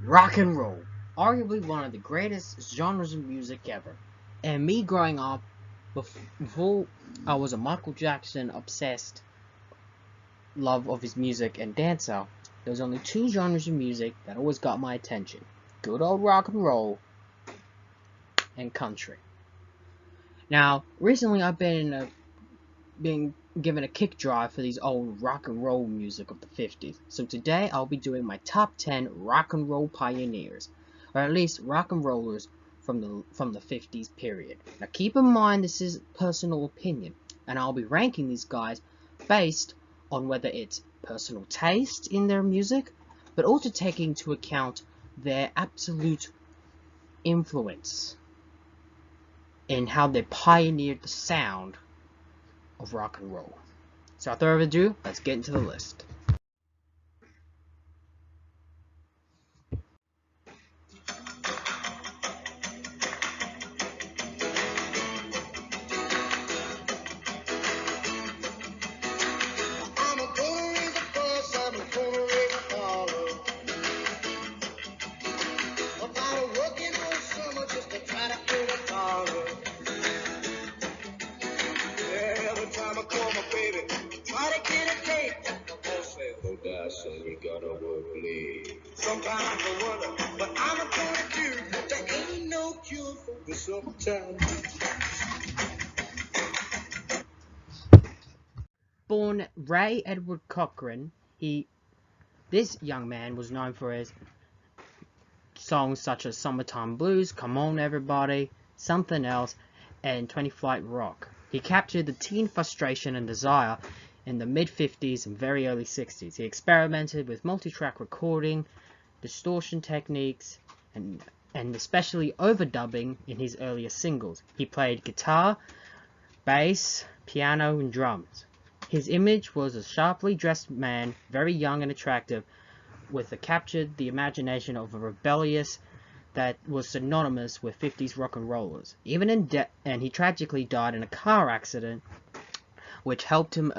Rock and roll, arguably one of the greatest genres of music ever. And me growing up, before I was a Michael Jackson obsessed love of his music and dancer, there was only two genres of music that always got my attention. Good old rock and roll and country. Now, recently I've been given a kick drive for these old rock and roll music of the 50s. So today I'll be doing my top 10 rock and roll pioneers, or at least rock and rollers from the 50s period. Now keep in mind this is personal opinion, and I'll be ranking these guys based on whether it's personal taste in their music, but also taking into account their absolute influence in how they pioneered the sound of rock and roll. So without further ado, let's get into the list. So you gotta work late. Sometimes I wonder, but I'm gonna do that. There ain't no cure for the summertime. Born Ray Edward Cochran, this young man was known for his songs such as Summertime Blues, Come On Everybody, Something Else, and 20 Flight Rock. He captured the teen frustration and desire in the mid-50s and very early 60s. He experimented with multi-track recording, distortion techniques, and especially overdubbing in his earlier singles. He played guitar, bass, piano, and drums. His image was a sharply dressed man, very young and attractive, captured the imagination of a rebellious that was synonymous with 50s rock and rollers. And he tragically died in a car accident, which helped him,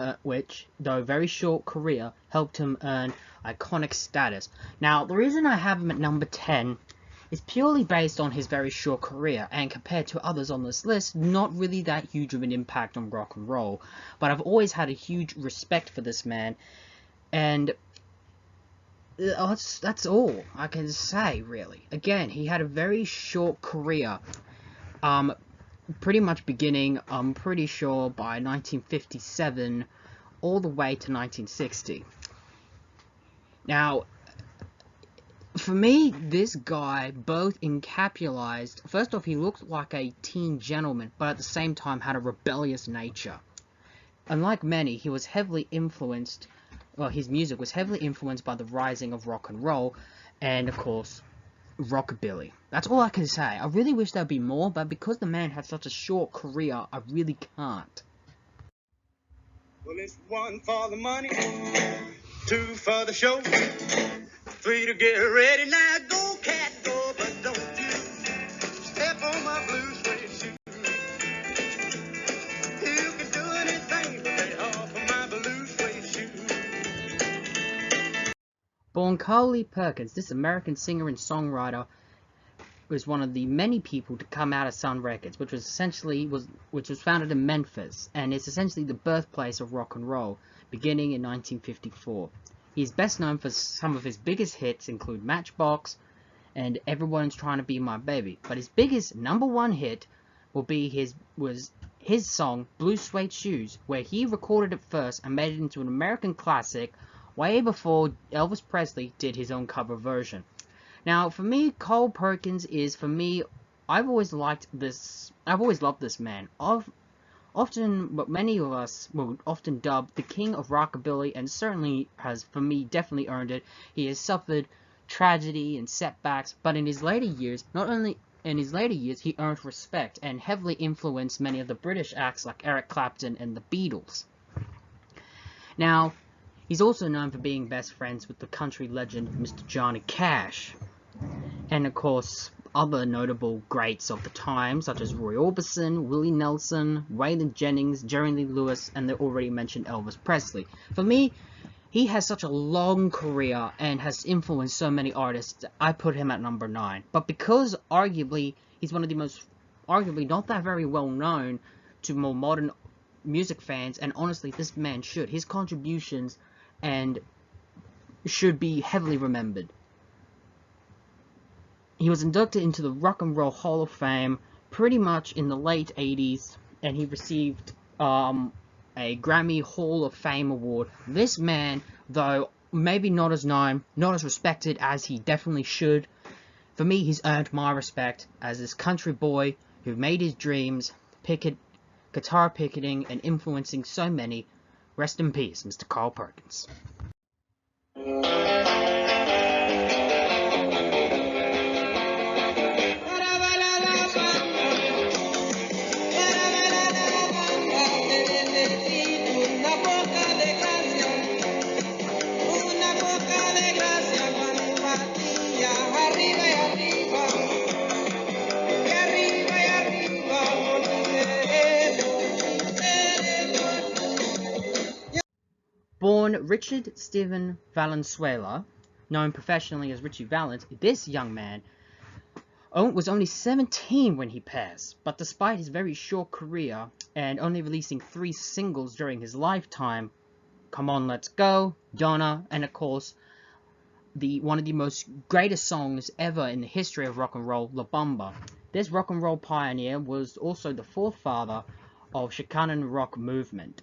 though very short career, helped him earn iconic status. Now, the reason I have him at number 10 is purely based on his very short career, and compared to others on this list, not really that huge of an impact on rock and roll. But I've always had a huge respect for this man, and that's all I can say, really. Again, he had a very short career, pretty much beginning, I'm pretty sure, by 1957, all the way to 1960. Now, for me, this guy both encapsulated, first off, he looked like a teen gentleman, but at the same time had a rebellious nature. Unlike many, he was heavily influenced, his music was heavily influenced by the rising of rock and roll, and of course, rockabilly. That's all I can say. I really wish there'd be more, but because the man had such a short career, I really can't. Well, it's one for the money, two for the show, three to get ready. Now go, cat, go, but don't you step on my blue suede shoe. You can do anything but lay off of my blue suede shoe. Born Carl Lee Perkins, this American singer and songwriter was one of the many people to come out of Sun Records, which was founded in Memphis, and it's essentially the birthplace of rock and roll, beginning in 1954. He's best known for some of his biggest hits include Matchbox and Everyone's Trying to Be My Baby, but his biggest number one hit was his song Blue Suede Shoes, where he recorded it first and made it into an American classic way before Elvis Presley did his own cover version. Now, for me, Carl Perkins is, I've always loved this man. What many of us will often dub the king of rockabilly, and certainly has, for me, definitely earned it. He has suffered tragedy and setbacks, but in his later years, he earned respect and heavily influenced many of the British acts like Eric Clapton and the Beatles. Now, he's also known for being best friends with the country legend Mr. Johnny Cash. And of course, other notable greats of the time, such as Roy Orbison, Willie Nelson, Waylon Jennings, Jerry Lee Lewis, and the already mentioned Elvis Presley. For me, he has such a long career and has influenced so many artists. I put him at number 9. But because arguably he's one of the most, arguably not that very well known to more modern music fans, and honestly this man should. His contributions and should be heavily remembered. He was inducted into the Rock and Roll Hall of Fame pretty much in the late 80s, and he received a Grammy Hall of Fame award. This man, though maybe not as known, not as respected as he definitely should, for me he's earned my respect as this country boy who made his dreams guitar picketing and influencing so many. Rest in peace, Mr. Carl Perkins. Born Richard Stephen Valenzuela, known professionally as Richie Valens, this young man was only 17 when he passed, but despite his very short career and only releasing 3 singles during his lifetime, Come On Let's Go, Donna, and of course, one of the most greatest songs ever in the history of rock and roll, La Bamba. This rock and roll pioneer was also the forefather of Chicanan rock movement.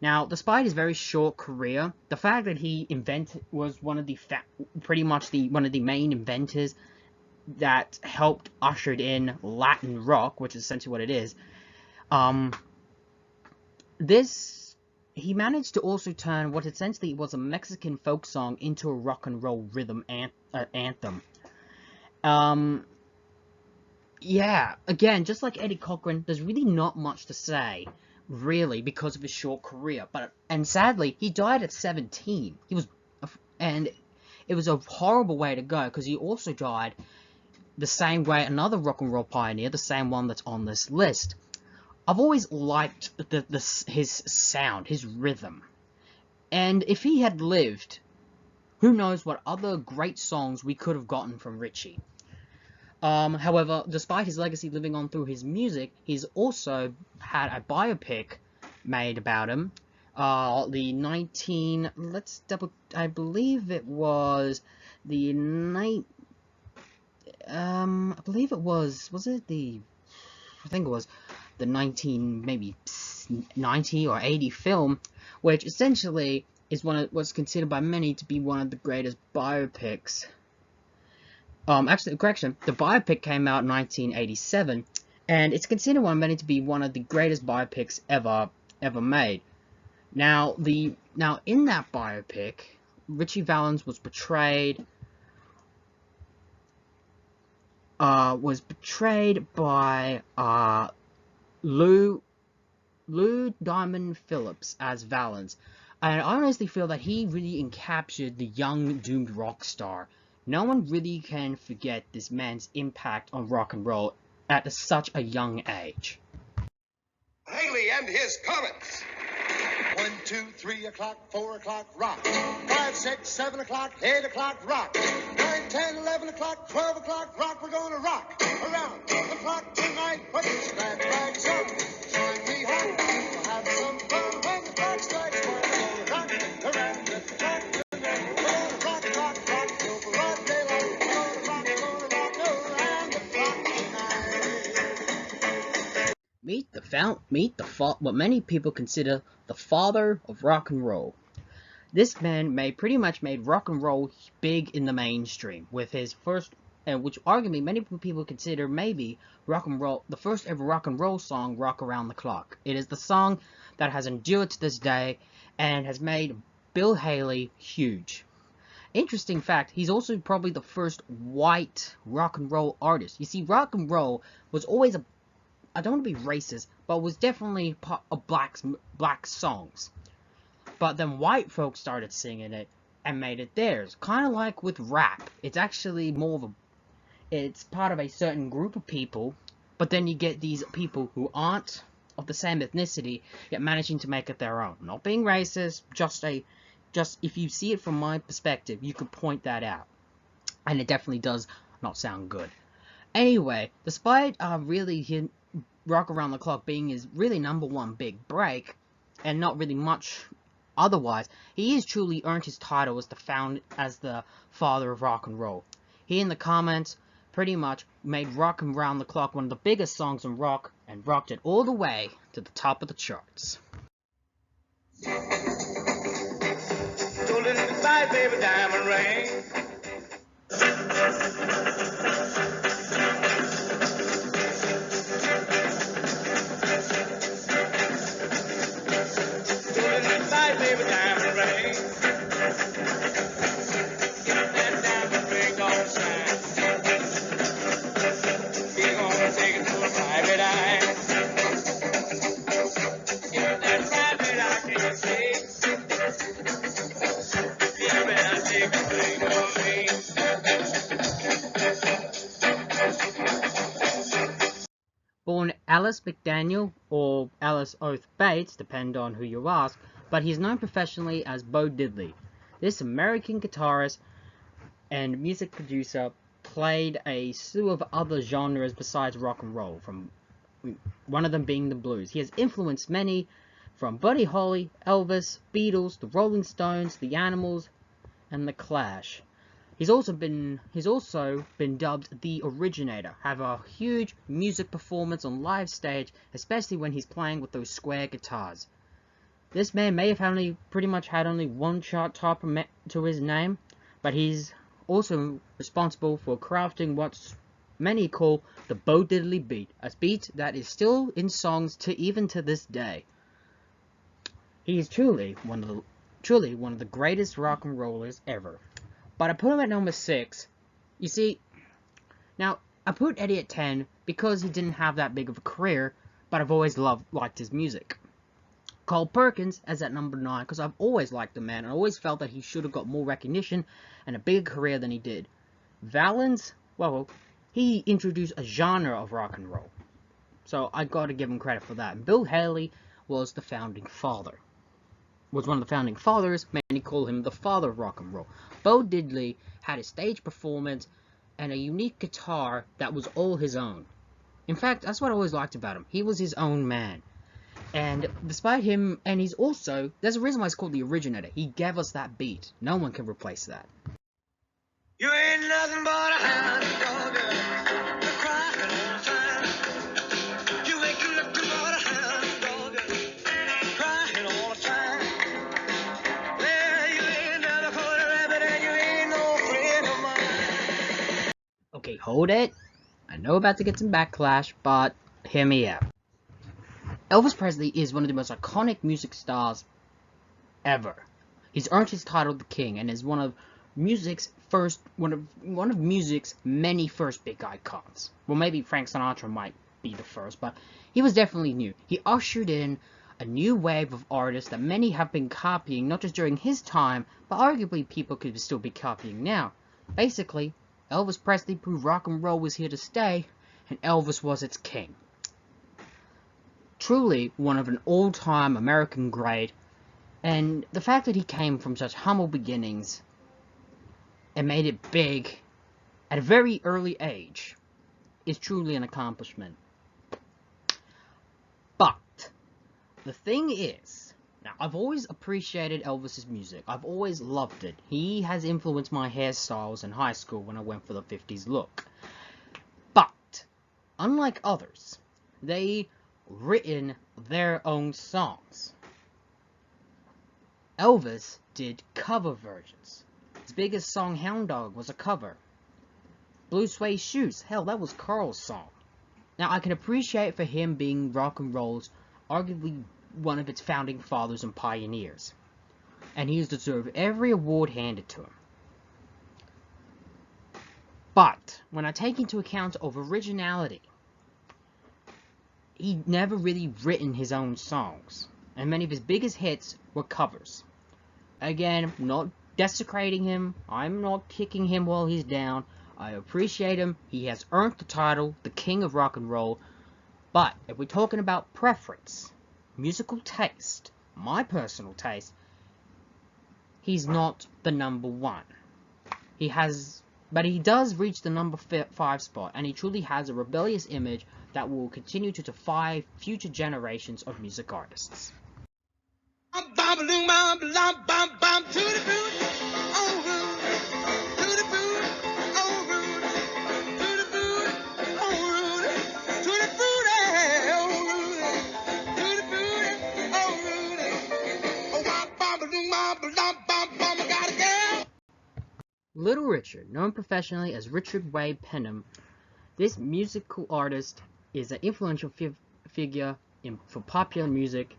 Now, despite his very short career, the fact that he was one of the one of the main inventors that helped ushered in Latin rock, which is essentially what it is. He managed to also turn what essentially was a Mexican folk song into a rock and roll rhythm anthem. Yeah, again, just like Eddie Cochran, there's really not much to say, really, because of his short career. And sadly, he died at 17. And it was a horrible way to go, because he also died the same way another rock and roll pioneer, the same one that's on this list. I've always liked his sound, his rhythm. And if he had lived, who knows what other great songs we could have gotten from Richie. However, despite his legacy living on through his music, he's also had a biopic made about him. I believe it was the the 1990 or 80 film, which essentially is what's considered by many to be one of the greatest biopics. Actually, correction, the biopic came out in 1987, and it's considered by many to be one of the greatest biopics ever made. Now, in that biopic, Richie Valens was portrayed by Lou Diamond Phillips as Valens, and I honestly feel that he really encaptured the young doomed rock star. No one really can forget this man's impact on rock and roll at such a young age. Haley and his Comets. 1, 2, 3 o'clock, 4 o'clock, rock. 5, 6, 7 o'clock, 8 o'clock, rock. 9, 10, 11 o'clock, 12 o'clock, rock. We're gonna rock around the clock tonight. Put your snap bags on. Join me home. We'll have some fun when the clock strikes 1. We're gonna rock around the clock tonight. We're gonna rock till the broad daylight. We're gonna rock around the clock tonight. Meet what many people consider the father of rock and roll. This man pretty much made rock and roll big in the mainstream with his first, which arguably many people consider maybe the first ever rock and roll song, Rock Around the Clock. It is the song that has endured to this day and has made Bill Haley huge. Interesting fact, he's also probably the first white rock and roll artist. You see, rock and roll was always I don't want to be racist, but was definitely part of black songs. But then white folks started singing it and made it theirs. Kind of like with rap. It's actually it's part of a certain group of people, but then you get these people who aren't of the same ethnicity, yet managing to make it their own. Not being racist, just just if you see it from my perspective, you could point that out. And it definitely does not sound good. Anyway, despite really Rock Around the Clock being his really #1 big break, and not really much otherwise, he has truly earned his title as the father of rock and roll. He, in the comments, pretty much made Rock Around the Clock one of the biggest songs in rock, and rocked it all the way to the top of the charts. Told her goodbye, baby, diamond ring. Told her goodbye, baby, diamond ring. Get that diamond ring on shine. We're gonna take it to a private eye. Get that private eye, can you see? You better take a ring on me. Born Alice McDaniel, or Alice Oath Bates, depend on who you ask, but he's known professionally as Bo Diddley. This American guitarist and music producer played a slew of other genres besides rock and roll, from one of them being the blues. He has influenced many, from Buddy Holly, Elvis, Beatles, the Rolling Stones, the Animals, and the Clash. He's also been dubbed the Originator, have a huge music performance on live stage, especially when he's playing with those square guitars. This man may have pretty much had only one chart topper to his name, but he's also responsible for crafting what many call the Bo Diddley beat, a beat that is still in songs even to this day. He is truly one of the greatest rock and rollers ever. But I put him at number 6. You see, now, I put Eddie at 10 because he didn't have that big of a career, but I've always liked his music. Carl Perkins as at number 9 because I've always liked the man and I always felt that he should have got more recognition and a bigger career than he did. Valens, well, he introduced a genre of rock and roll, so I gotta give him credit for that. And Bill Haley was the founding father. Was one of the founding fathers, many call him the father of rock and roll. Bo Diddley had a stage performance and a unique guitar that was all his own. In fact, that's what I always liked about him. He was his own man. And despite him, and he's also, there's a reason why it's called the Originator. He gave us that beat. No one can replace that. You ain't nothing but a hound dog, you're crying all the time. You ain't nothing but a hound dog, crying all the time. Well, you ain't never caught a rabbit and you ain't no friend of mine. Okay, hold it. I know about to get some backlash, but hear me out. Elvis Presley is one of the most iconic music stars ever. He's earned his title the King and is one of music's many first big icons. Well, maybe Frank Sinatra might be the first, but he was definitely new. He ushered in a new wave of artists that many have been copying, not just during his time, but arguably people could still be copying now. Basically, Elvis Presley proved rock and roll was here to stay, and Elvis was its king. Truly one of an all-time American great, and the fact that he came from such humble beginnings and made it big at a very early age is truly an accomplishment. But the thing is, now I've always appreciated Elvis's music. I've always loved it. He has influenced my hairstyles in high school when I went for the 50s look. But unlike others, they written their own songs. Elvis did cover versions. His biggest song, Hound Dog, was a cover. Blue Suede Shoes, hell, that was Carl's song. Now, I can appreciate for him being rock and roll's arguably one of its founding fathers and pioneers. And he has deserved every award handed to him. But, when I take into account of originality, he never really written his own songs, and many of his biggest hits were covers. Again, I'm not desecrating him, I'm not kicking him while he's down, I appreciate him, he has earned the title, the King of Rock and Roll, but if we're talking about preference, musical taste, my personal taste, he's not the number 1. But he does reach the number 5 spot, and he truly has a rebellious image that will continue to defy future generations of music artists. Little Richard, known professionally as Richard Ray Penham, this musical artist is an influential figure for popular music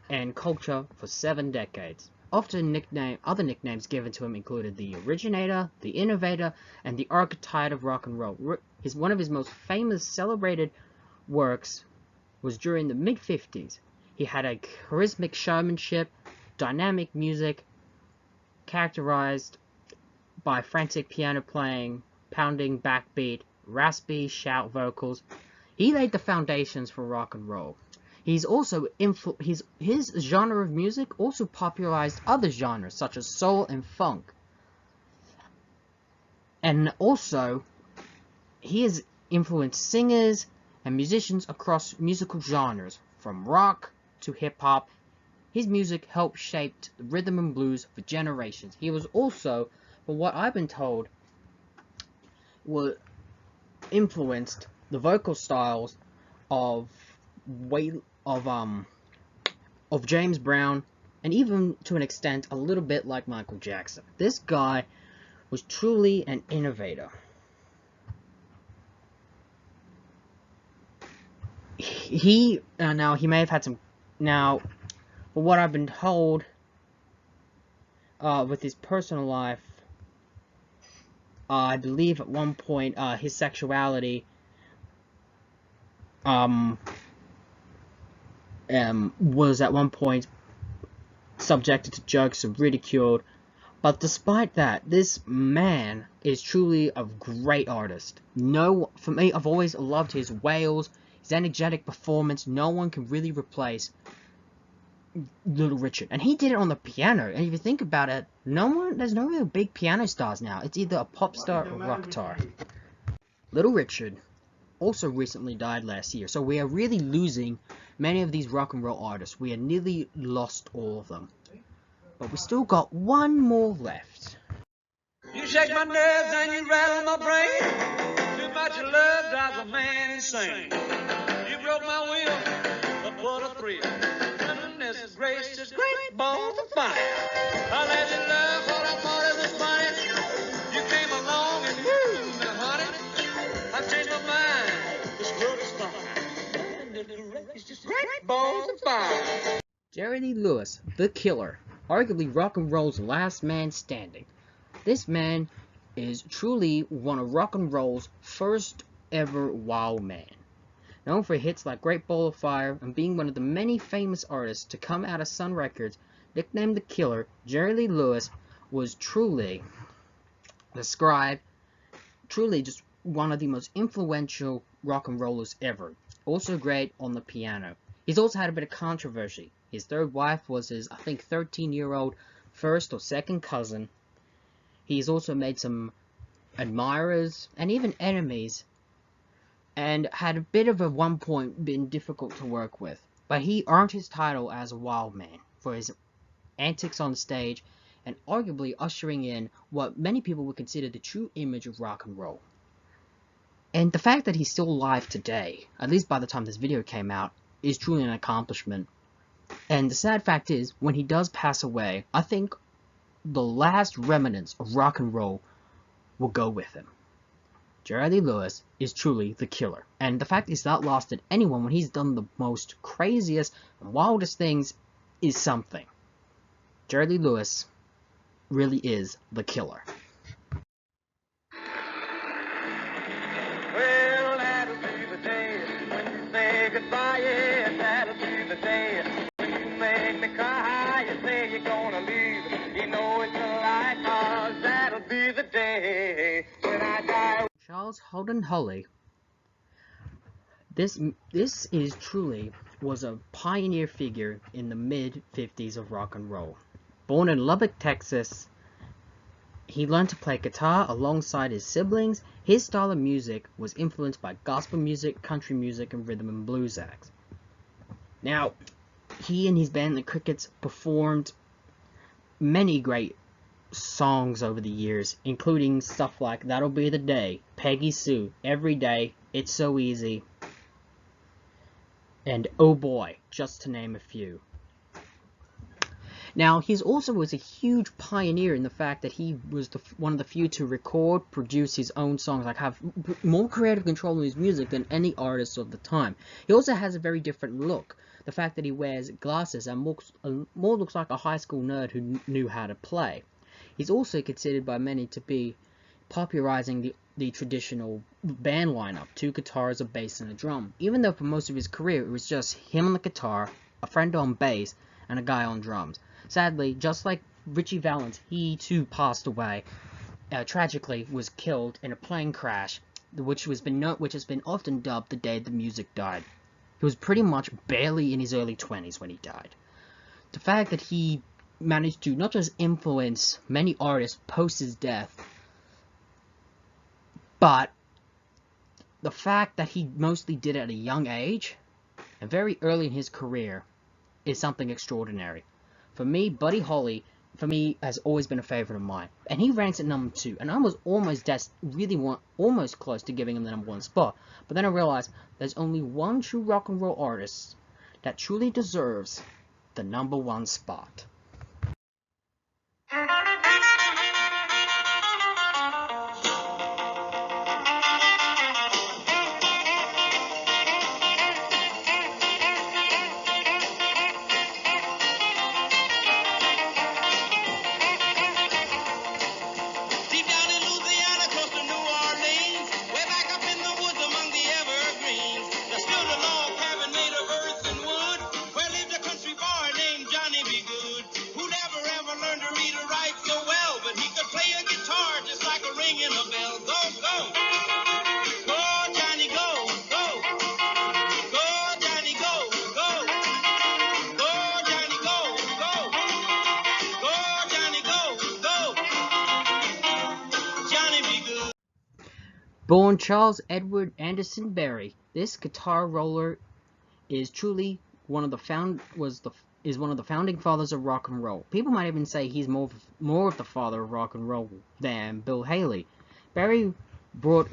and culture for 7 decades. Other nicknames given to him included the Originator, the Innovator, and the Archetype of Rock and Roll. One of his most famous celebrated works was during the mid-50s. He had a charismatic showmanship, dynamic music, characterized by frantic piano playing, pounding backbeat, raspy shout vocals. He laid the foundations for rock and roll. He's also his genre of music also popularized other genres such as soul and funk. And also, he has influenced singers and musicians across musical genres, from rock to hip-hop. His music helped shape the rhythm and blues for generations. He was also, from what I've been told, influenced the vocal styles of James Brown, and even to an extent a little bit like Michael Jackson. This guy was truly an innovator. Now he may have had some. Now, for what I've been told, with his personal life, I believe at one point his sexuality was at one point subjected to jokes and ridiculed. But despite that, this man is truly a great artist. For me, I've always loved his wails, his energetic performance. No one can really replace Little Richard. And he did it on the piano. And if you think about it, there's no real big piano stars now. It's either a pop star or rock star. Little Richard also recently died last year, so we are really losing many of these rock and roll artists. We have nearly lost all of them. But we still got one more left. You shake my nerves and you rattle my brain. Too much love drives a man insane. You broke my will, but what a thrill. Goodness gracious, great balls of fire. I let you love what I thought it was funny. You came along and woo, now honey, I changed my mind. This world is fine. It's just great balls of fire. Jerry Lee Lewis, the Killer, arguably rock and roll's last man standing. This man is truly one of rock and roll's first ever wild man. Known for hits like Great Ball of Fire and being one of the many famous artists to come out of Sun Records, nicknamed the Killer, Jerry Lee Lewis was truly just one of the most influential rock and rollers ever. Also great on the piano. He's also had a bit of controversy. His third wife was his, I think, 13-year-old first or second cousin. He's also made some admirers and even enemies, and had a bit of, at one point, been difficult to work with. But he earned his title as a wild man for his antics on stage, and arguably ushering in what many people would consider the true image of rock and roll. And the fact that he's still alive today, at least by the time this video came out, is truly an accomplishment. And the sad fact is, when he does pass away, I think the last remnants of rock and roll will go with him. Jerry Lee Lewis is truly the Killer, and the fact he's not lost at anyone when he's done the most craziest and wildest things is something. Jerry Lee Lewis really is the Killer. Well, that'll be the day when you say goodbye, yeah, that'll be the day when you make me cry. You say you're gonna leave, you know it's a lie, 'cause that'll be the day when I die. Charles Holden Hulley. This was a pioneer figure in the mid-50s of rock and roll. Born in Lubbock, Texas, he learned to play guitar alongside his siblings. His style of music was influenced by gospel music, country music, and rhythm and blues acts. Now, he and his band, the Crickets, performed many great songs over the years, including stuff like That'll Be the Day, Peggy Sue, Every Day, It's So Easy, and Oh Boy, just to name a few. Now, he also was a huge pioneer in the fact that he was one of the few to record, produce his own songs, like have more creative control in his music than any artist of the time. He also has a very different look. The fact that he wears glasses and more looks like a high school nerd who knew how to play. He's also considered by many to be popularizing the traditional band lineup, 2 guitars, a bass, and a drum. Even though for most of his career it was just him on the guitar, a friend on bass, and a guy on drums. Sadly, just like Ritchie Valens, he too passed away. Tragically, was killed in a plane crash, which has been often dubbed the day the music died. He was pretty much barely in his early 20s when he died. The fact that he managed to not just influence many artists post his death, but the fact that he mostly did it at a young age and very early in his career is something extraordinary. For me, Buddy Holly, has always been a favorite of mine, and he ranks at number 2, and I was almost close to giving him the number 1 spot, but then I realized there's only one true rock and roll artist that truly deserves the number 1 spot. Deep down in Louisiana, close to New Orleans, way back up in the woods among the evergreens, there stood a log cabin made of earth and wood, where lived a country boy named Johnny B. Good, who never ever learned to read or write so well, but he could play a guitar just like a ringing a bell. Go, go! Go, Johnny, go, go! Go, Johnny, go, go! Go, Johnny, go, go! Go, Johnny, go, go! Johnny be good. Born Charles Edward Anderson Berry, this guitar roller is truly one of the founding fathers of rock and roll. People might even say he's more of the father of rock and roll than Bill Haley. Berry brought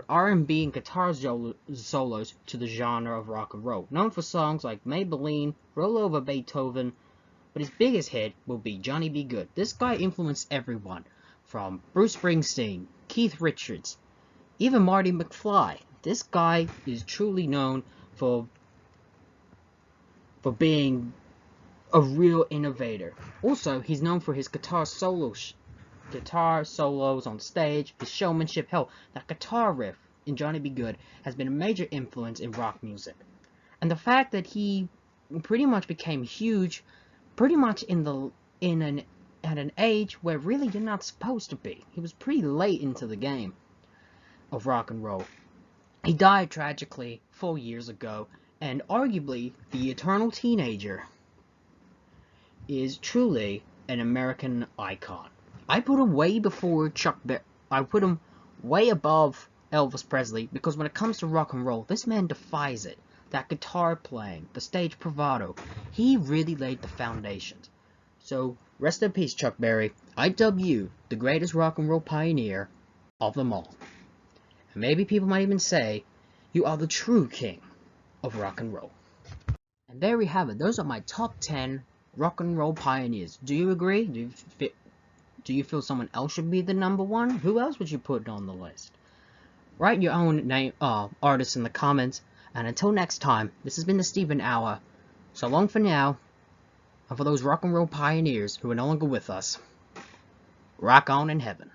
R&B and guitar solos to the genre of rock and roll, known for songs like Maybelline, Roll Over Beethoven, but his biggest hit will be Johnny B. Good. This guy influenced everyone, from Bruce Springsteen, Keith Richards, even Marty McFly. This guy is truly known for being a real innovator. Also, he's known for his guitar solos on stage, his showmanship. Hell, that guitar riff in Johnny B. Good has been a major influence in rock music. And the fact that he pretty much became huge pretty much at an age where really you're not supposed to be. He was pretty late into the game of rock and roll. He died tragically 4 years ago, and arguably the eternal teenager is truly an American icon. I put him way before I put him way above Elvis Presley, because when it comes to rock and roll, this man defies it. That guitar playing, the stage bravado, he really laid the foundations. So, rest in peace, Chuck Berry. I dub you the greatest rock and roll pioneer of them all. And maybe people might even say, you are the true king of rock and roll. And there we have it. Those are my top 10 rock and roll pioneers. Do you agree? Do you feel someone else should be the number 1? Who else would you put on the list? Write your own name, artist in the comments. And until next time, this has been the Steven Hour. So long for now. And for those rock and roll pioneers who are no longer with us, rock on in heaven.